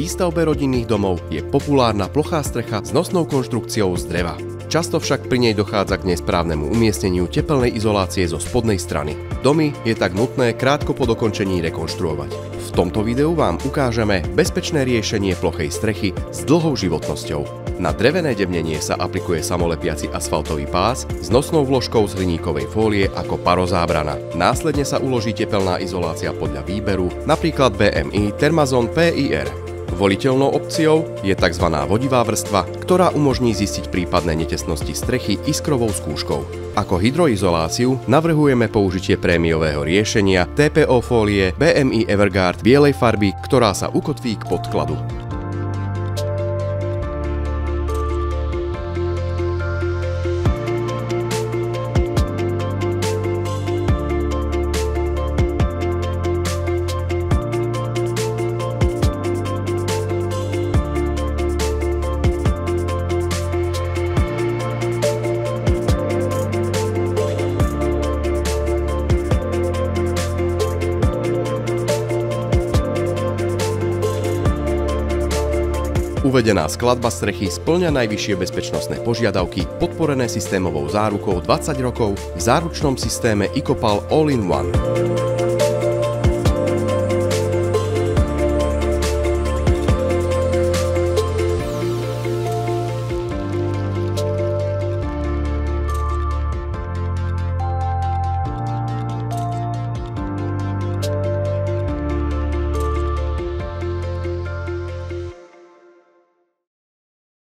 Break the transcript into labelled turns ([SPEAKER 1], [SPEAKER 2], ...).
[SPEAKER 1] výstavbe rodinných domov je populárna plochá strecha s nosnou konštrukciou z dreva. Často však pri nej dochádza k nesprávnemu umiestneniu tepelnej izolácie zo spodnej strany. Domy je tak nutné krátko po dokončení rekonštruovať. V tomto videu vám ukážeme bezpečné riešenie plochej strechy s dlhou životnosťou. Na drevené devnenie sa aplikuje samolepiaci asfaltový pás s nosnou vložkou z hliníkovej fólie ako parozábrana. Následne sa uloží tepelná izolácia podľa výberu, napríklad BMI Thermazone PIR. Voliteľnou opciou je tzv. Vodivá vrstva, ktorá umožní zistiť prípadné netesnosti strechy iskrovou skúškou. Ako hydroizoláciu navrhujeme použitie prémiového riešenia TPO fólie BMI Everguard bielej farby, ktorá sa ukotví k podkladu. Uvedená skladba strechy spĺňa najvyššie bezpečnostné požiadavky podporené systémovou zárukou 20 rokov v záručnom systéme EcoPal All-in-One.